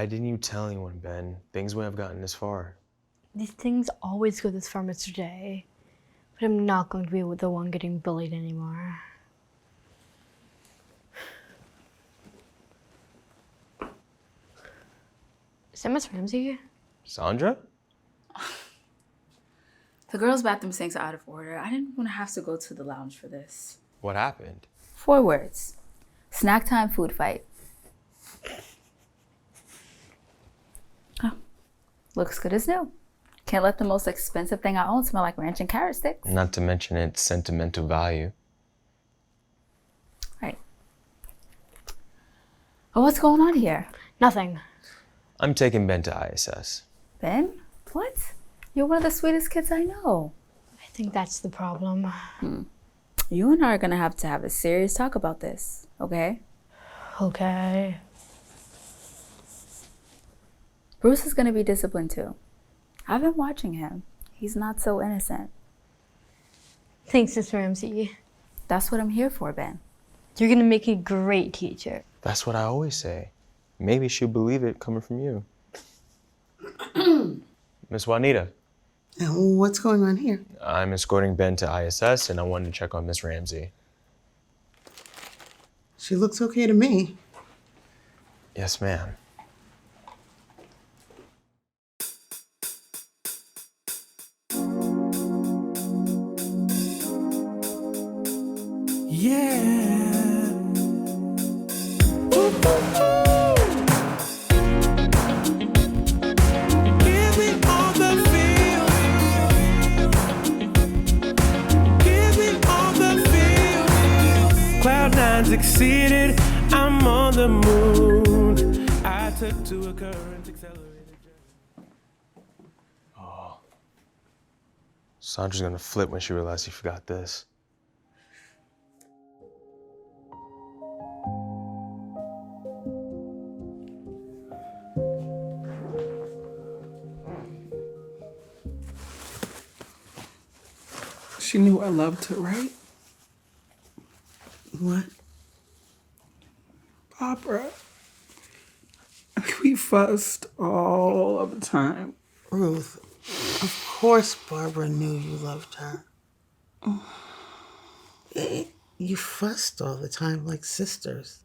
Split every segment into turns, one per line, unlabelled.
Why didn't you tell anyone, Ben? Things wouldn't have gotten this far.
These things always go this far, Mr. J. But I'm not going to be the one getting bullied anymore. Is that Miss Ramsey?
Sandra?
The girls' bathroom sinks are out of order. I didn't want to have to go to the lounge for this.
What happened?
4 words. Snack time, food fight. Oh, looks good as new. Can't let the most expensive thing I own smell like ranch and carrot sticks.
Not to mention its sentimental value.
Right. Oh, what's going on here?
Nothing.
I'm taking Ben to ISS.
Ben? What? You're one of the sweetest kids I know.
I think that's the problem.
You and I are gonna have to have a serious talk about this, okay?
Okay.
Bruce is gonna be disciplined too. I've been watching him. He's not so innocent.
Thanks, Miss Ramsey.
That's what I'm here for, Ben.
You're going to make a great teacher.
That's what I always say. Maybe she'll believe it coming from you. Miss Juanita.
What's going on here?
I'm escorting Ben to ISS, and I wanted to check on Miss Ramsey.
She looks okay to me.
Yes, ma'am.
Yeah. Give me all the feels. Give me all the feels. Cloud nine's exceeded. I'm on the moon. I took to a current accelerated journey.
Sandra's gonna flip when she realizes you forgot this.
She knew I loved her, right?
What?
Barbara. We fussed all of the time.
Ruth, of course Barbara knew you loved her. You fussed all the time like sisters.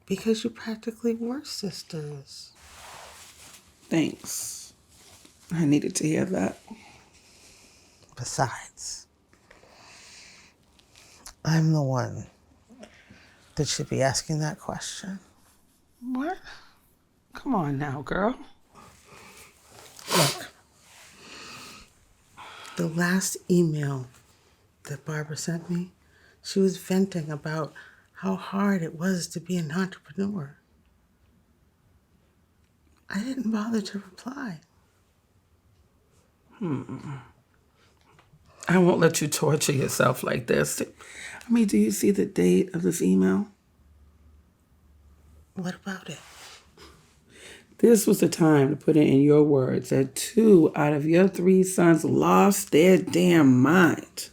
Because you practically were sisters.
Thanks. I needed to hear that.
Besides, I'm the one that should be asking that question.
What? Come on now, girl.
Look, the last email that Barbara sent me, she was venting about how hard it was to be an entrepreneur. I didn't bother to reply.
I won't let you torture yourself like this. I mean, do you see the date of this email?
What about it?
This was the time to put it in your words that 2 out of your 3 sons lost their damn mind.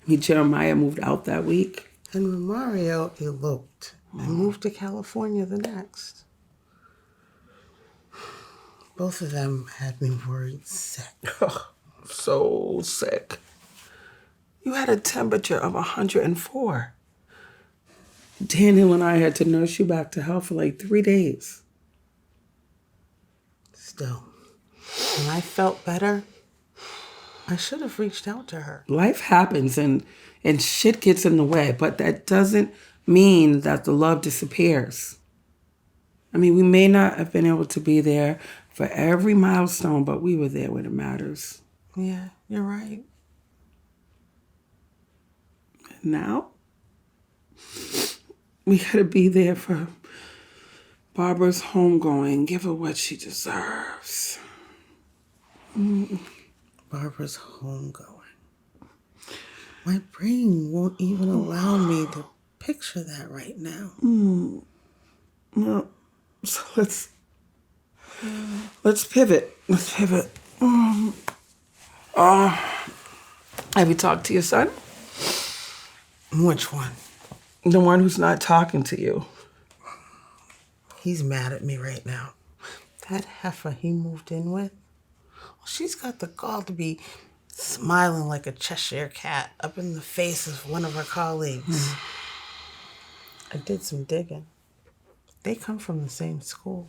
Jeremiah moved out that week.
And Romario eloped and moved to California the next. Both of them had me worried sick.
So sick. You had a temperature of 104. Daniel and I had to nurse you back to health for like 3 days.
Still, when I felt better, I should have reached out to her.
Life happens and shit gets in the way, but that doesn't mean that the love disappears. I mean, we may not have been able to be there for every milestone, but we were there when it matters.
Yeah, you're right.
Now, we gotta be there for Barbara's homegoing. Give her what she deserves.
Barbara's homegoing. My brain won't even allow me to picture that right now.
Well, so let's pivot. Let's pivot. Have you talked to your son?
Which one?
The one who's not talking to you.
He's mad at me right now. That heifer he moved in with, well, she's got the gall to be smiling like a Cheshire cat up in the face of one of her colleagues. I did some digging. They come from the same school.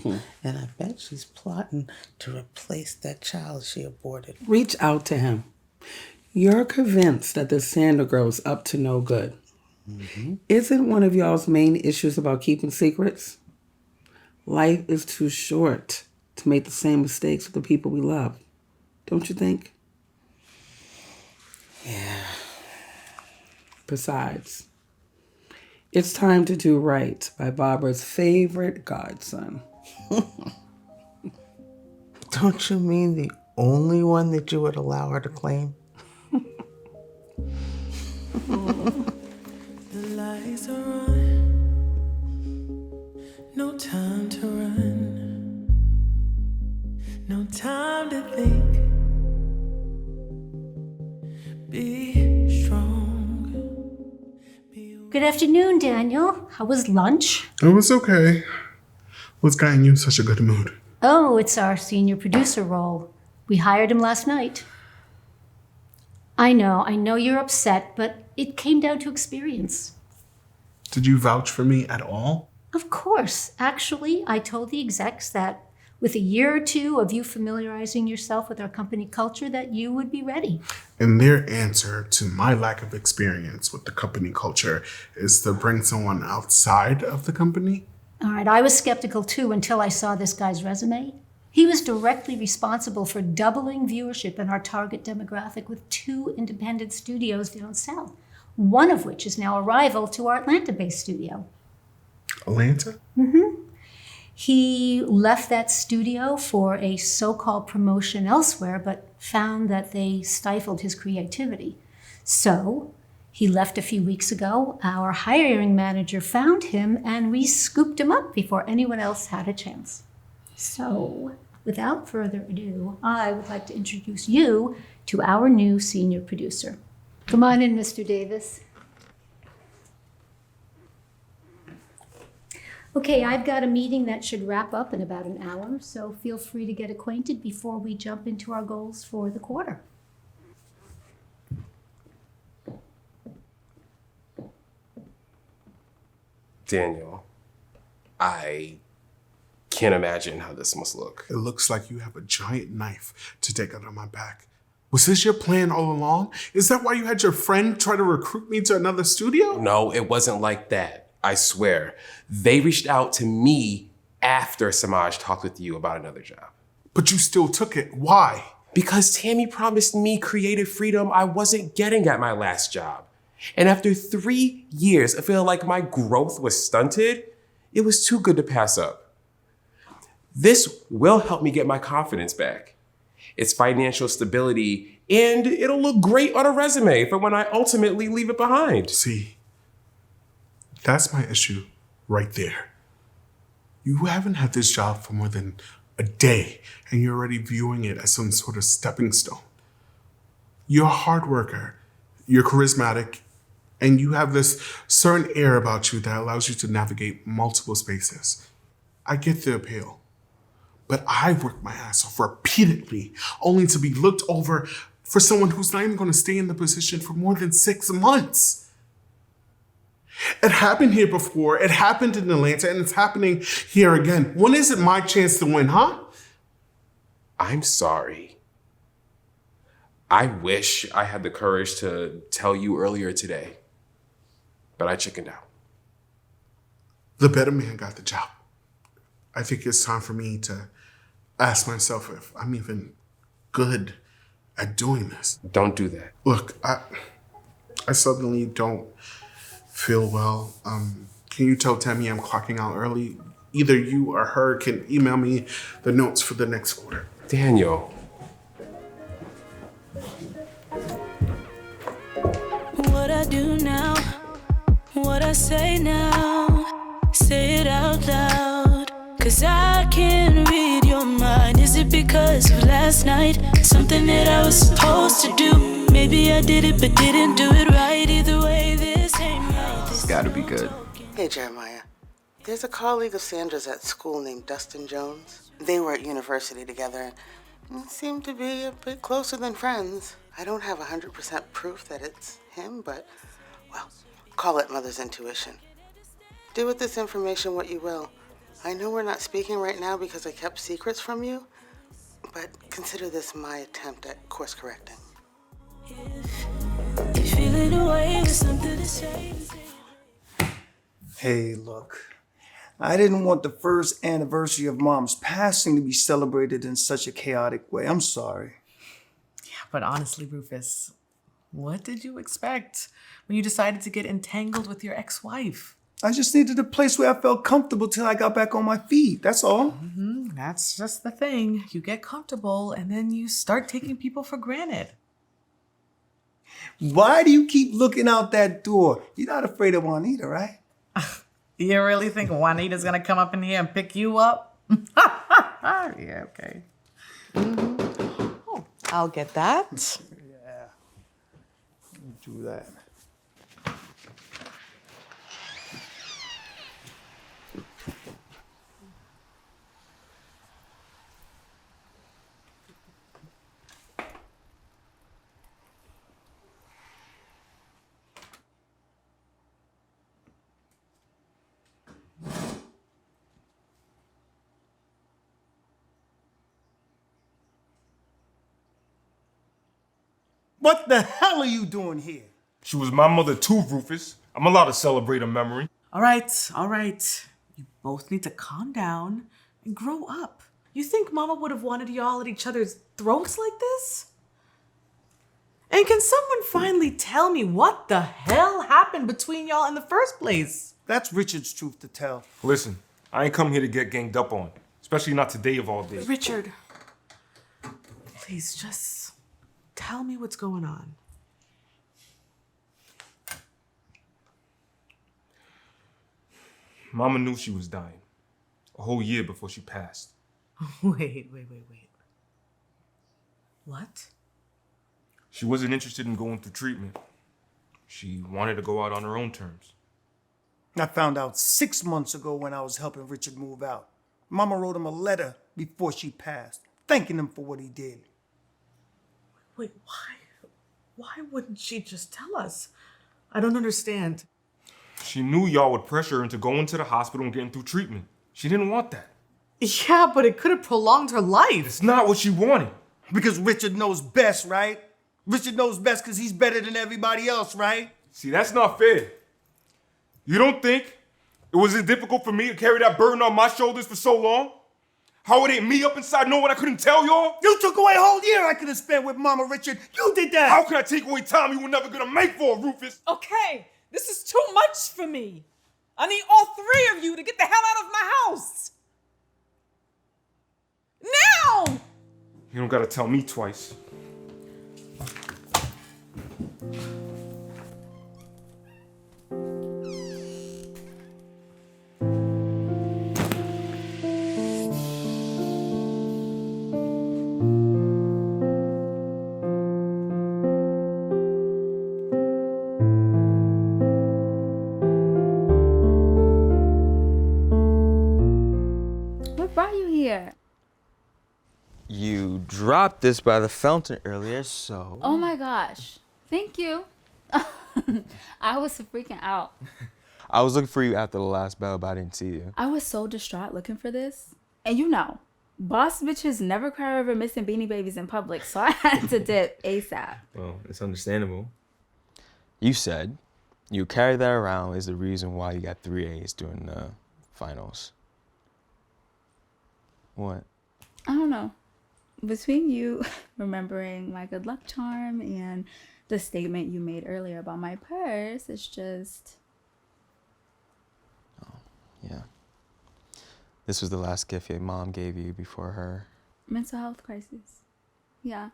And I bet she's plotting to replace that child she aborted.
Reach out to him. You're convinced that the Sander girl's up to no good. Isn't one of y'all's main issues about keeping secrets? Life is too short to make the same mistakes with the people we love. Don't you think?
Yeah.
Besides, it's time to do right by Barbara's favorite godson.
Don't you mean the only one that you would allow her to claim?
The lights are on. No time to run. No time to think. Be strong.
Good afternoon, Daniel. How was lunch?
It was okay. What's gotten you in such a good mood?
Oh, it's our senior producer role. We hired him last night. I know you're upset, but it came down to experience.
Did you vouch for me at all?
Of course. Actually, I told the execs that with a year or two of you familiarizing yourself with our company culture, that you would be ready.
And their answer to my lack of experience with the company culture is to bring someone outside of the company?
All right, I was skeptical too until I saw this guy's resume. He was directly responsible for doubling viewership in our target demographic with 2 independent studios down south, one of which is now a rival to our Atlanta-based studio.
Atlanta?
He left that studio for a so-called promotion elsewhere, but found that they stifled his creativity. So he left a few weeks ago. Our hiring manager found him, and we scooped him up before anyone else had a chance. So, without further ado, I would like to introduce you to our new senior producer. Come on in, Mr. Davis. Okay, I've got a meeting that should wrap up in about an hour, so feel free to get acquainted before we jump into our goals for the quarter.
Daniel, I can't imagine how this must look.
It looks like you have a giant knife to take out of my back. Was this your plan all along? Is that why you had your friend try to recruit me to another studio?
No, it wasn't like that. I swear. They reached out to me after Samaj talked with you about another job.
But you still took it. Why?
Because Tammy promised me creative freedom I wasn't getting at my last job. And after 3 years of feeling like my growth was stunted, it was too good to pass up. This will help me get my confidence back. It's financial stability, and it'll look great on a resume for when I ultimately leave it behind.
See, that's my issue right there. You haven't had this job for more than a day, and you're already viewing it as some sort of stepping stone. You're a hard worker, you're charismatic, and you have this certain air about you that allows you to navigate multiple spaces. I get the appeal, but I've worked my ass off repeatedly, only to be looked over for someone who's not even going to stay in the position for more than 6 months. It happened here before, it happened in Atlanta, and it's happening here again. When is it my chance to win, huh?
I'm sorry. I wish I had the courage to tell you earlier today, but I chickened out.
The better man got the job. I think it's time for me to ask myself if I'm even good at doing this.
Don't do that.
Look, I suddenly don't feel well. Can you tell Tammy I'm clocking out early? Either you or her can email me the notes for the next quarter.
Daniel.
What I do now, what I say now, say it out loud, 'cause I can't read your mind. Is it because of last night? Something that I was supposed to do. Maybe I did it but didn't do it right. Either way, this ain't right. This
gotta be good.
Hey, Jeremiah. There's a colleague of Sandra's at school named Dustin Jones. They were at university together and seem to be a bit closer than friends. I don't have 100% proof that it's him, but, well, call it mother's intuition. Do with this information what you will. I know we're not speaking right now because I kept secrets from you, but consider this my attempt at course correcting.
Hey, look. I didn't want the first anniversary of Mom's passing to be celebrated in such a chaotic way. I'm sorry.
Yeah, but honestly, Rufus, what did you expect when you decided to get entangled with your ex-wife?
I just needed a place where I felt comfortable till I got back on my feet. That's all.
That's just the thing. You get comfortable and then you start taking people for granted.
Why do you keep looking out that door? You're not afraid of Juanita, right?
You really think Juanita's gonna come up in here and pick you up? Yeah, okay.
Oh, I'll get that.
Yeah. Do that. What the hell are you doing here?
She was my mother too, Rufus. I'm allowed to celebrate her memory.
All right. You both need to calm down and grow up. You think Mama would have wanted y'all at each other's throats like this? And can someone finally tell me what the hell happened between y'all in the first place?
That's Richard's truth to tell.
Listen, I ain't come here to get ganged up on, especially not today of all days.
Richard, please just tell me what's going on.
Mama knew she was dying a whole year before she passed.
Wait. What?
She wasn't interested in going through treatment. She wanted to go out on her own terms.
I found out 6 months ago when I was helping Richard move out. Mama wrote him a letter before she passed, thanking him for what he did.
Wait, why wouldn't she just tell us? I don't understand.
She knew y'all would pressure her into going to the hospital and getting through treatment. She didn't want that.
Yeah, but it could have prolonged her life.
It's not what she wanted.
Because Richard knows best, right? Richard knows best because he's better than everybody else, right?
See, that's not fair. You don't think it was difficult for me to carry that burden on my shoulders for so long? How it ain't me up inside knowing what I couldn't tell y'all?
You took away a whole year I could have spent with Mama, Richard. You did that.
How can I take away time you were never gonna make for, Rufus?
Okay, this is too much for me. I need all three of you to get the hell out of my house. Now!
You don't gotta tell me twice.
What brought you here?
You dropped this by the fountain earlier, so...
Oh my gosh. Thank you. I was freaking out.
I was looking for you after the last bell, but I didn't see you.
I was so distraught looking for this. And you know, boss bitches never cry over missing Beanie Babies in public, so I had to dip ASAP.
Well, it's understandable. You said you carry that around is the reason why you got 3 A's during the finals. What?
I don't know. Between you remembering my good luck charm and the statement you made earlier about my purse, it's just...
Oh, yeah. This was the last gift your mom gave you before her
mental health crisis. Yeah.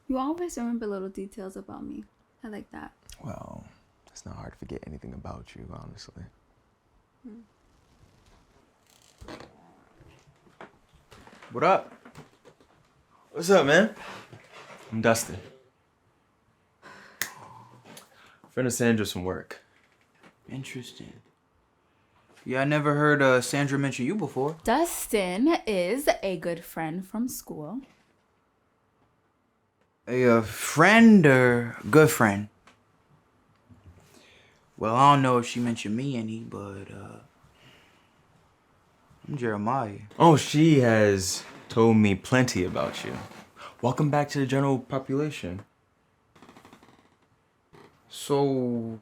You always remember little details about me. I like that.
Well, it's not hard to forget anything about you, honestly. What up? What's up, man? I'm Dustin. Friend of Sandra's from work.
Interesting. Yeah, I never heard Sandra mention you before.
Dustin is a good friend from school.
A friend or good friend? Well, I don't know if she mentioned me any, but I'm Jeremiah.
Oh, she has told me plenty about you. Welcome back to the general population.
So,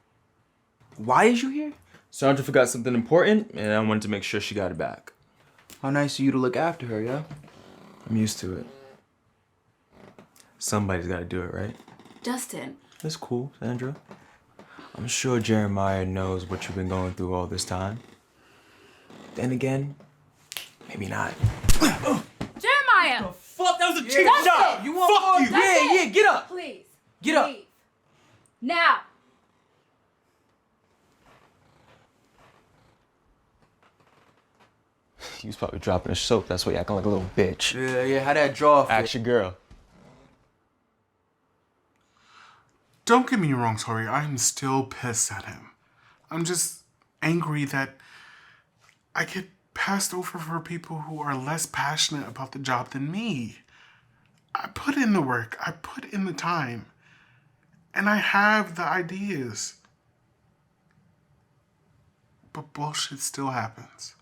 why is you here?
Sandra forgot something important, and I wanted to make sure she got it back.
How nice of you to look after her, yeah?
I'm used to it. Somebody's got to do it, right?
Dustin.
That's cool, Sandra. I'm sure Jeremiah knows what you've been going through all this time. Then again, maybe not.
Jeremiah!
Fuck, that was a
Dustin!
cheap shot! You want
Fuck
you!
Dustin!
Yeah, get up!
Please.
Get up!
Leave. Now!
He was probably dropping his soap. That's why you acting like a little bitch.
Yeah, how that draw fit?
Ask your girl.
Don't get me wrong, Tori. I'm still pissed at him. I'm just angry that I get passed over for people who are less passionate about the job than me. I put in the work. I put in the time. And I have the ideas. But bullshit still happens.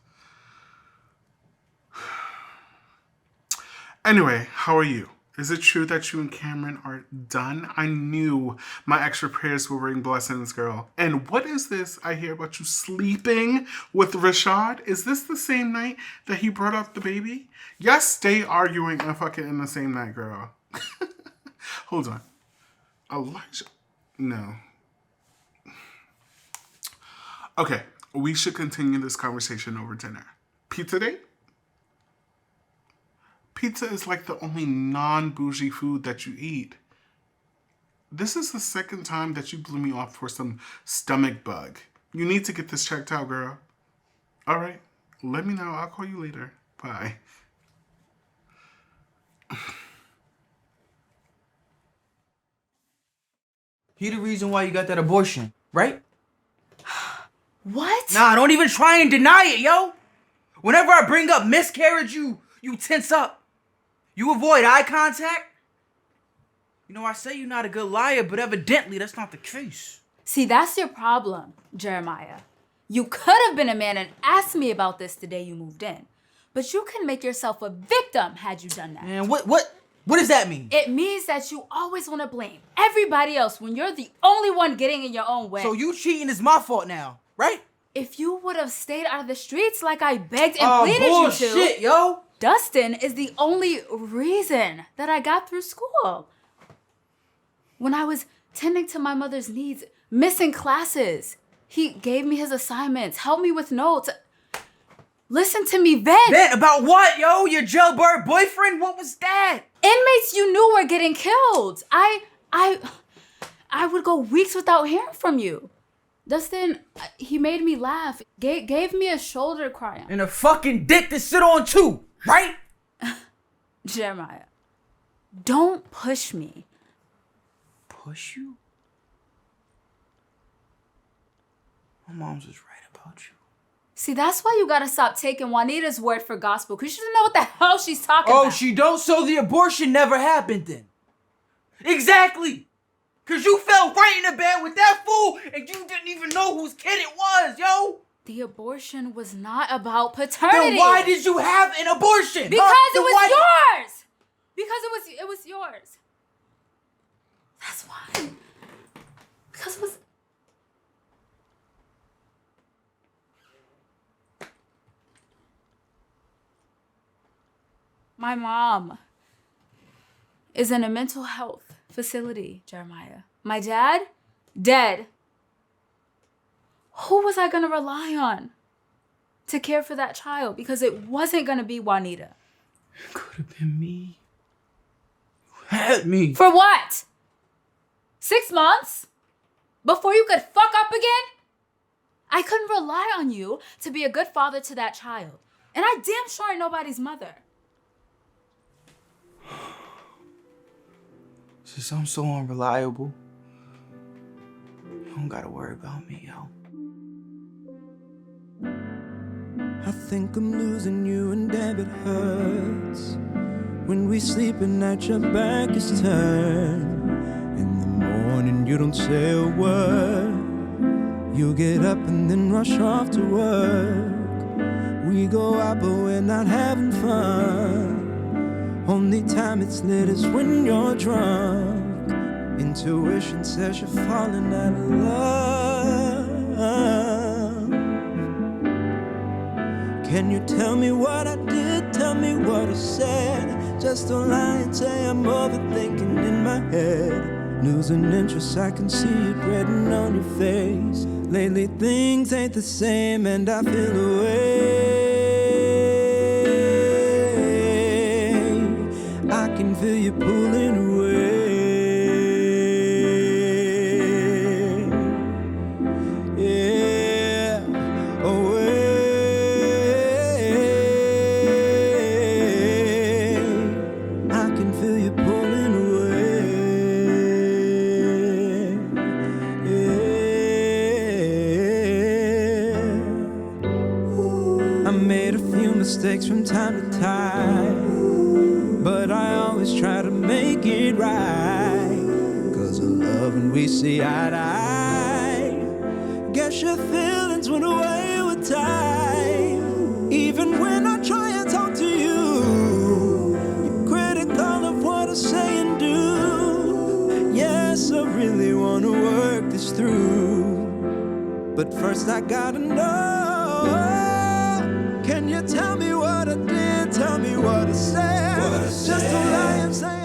Anyway, how are you? Is it true that you and Cameron are done? I knew my extra prayers will bring blessings, girl. And what is this I hear about you sleeping with Rashad? Is this the same night that he brought up the baby? Yes, stay arguing and fucking in the same night, girl. Hold on. Elijah. No. Okay, we should continue this conversation over dinner. Pizza date? Pizza is like the only non-bougie food that you eat. This is the second time that you blew me off for some stomach bug. You need to get this checked out, girl. All right, let me know. I'll call you later. Bye.
He the reason why you got that abortion, right?
What?
Nah, don't even try and deny it, yo. Whenever I bring up miscarriage, you tense up. You avoid eye contact. You know, I say you're not a good liar, but evidently that's not the case.
See, that's your problem, Jeremiah. You could have been a man and asked me about this the day you moved in. But you can make yourself a victim had you done that.
Man, what does that mean?
It means that you always want to blame everybody else when you're the only one getting in your own way.
So you cheating is my fault now, right?
If you would have stayed out of the streets like I begged and pleaded you to,
bullshit, yo.
Dustin is the only reason that I got through school. When I was tending to my mother's needs, missing classes, he gave me his assignments, helped me with notes. Listen to me vent.
Vent about what, yo? Your jailbird boyfriend? What was that?
Inmates you knew were getting killed. I would go weeks without hearing from you. Dustin, he made me laugh, gave me a shoulder cry on.
And a fucking dick to sit on too, right?
Jeremiah, don't push me.
Push you? My mom's was right about you.
See, that's why you gotta stop taking Juanita's word for gospel, because she doesn't know what the hell she's talking
Oh,
about.
she don't? So the abortion never happened then? Exactly! Because you fell right in the bed with that fool and you didn't even know whose kid it was, yo!
The abortion was not about paternity.
Then why did you have an abortion?
Because
Huh?
it was yours! Because it was yours. That's why. Because it was... My mom is in a mental health facility, Jeremiah. My dad, dead. Who was I gonna rely on to care for that child? Because it wasn't gonna be Juanita.
It could have been me. You had me.
For what? 6 months? Before you could fuck up again? I couldn't rely on you to be a good father to that child. And I damn sure ain't nobody's mother.
Since I'm so unreliable, you don't gotta worry about me, yo.
I think I'm losing you and damn it hurts. When we sleep at night your back is turned. In the morning you don't say a word. You get up and then rush off to work. We go out but we're not having fun. Only time it's lit is when you're drunk. Intuition says you're falling out of love. Can you tell me what I did? Tell me what I said. Just don't lie and say I'm overthinking in my head. Losing interest, I can see it written on your face. Lately things ain't the same and I feel away. I can feel you pulling away. Yeah, away. I can feel you pulling away. Yeah. I made a few mistakes from time to time, but I always try to make it right. 'Cause of love and we see eye to eye. Guess your feelings went away with time. Even when I try and talk to you, you're critical of what I say and do. Yes, I really wanna work this through, but first I gotta know. Can you tell me what I did? Tell me what I said. Just don't lie and say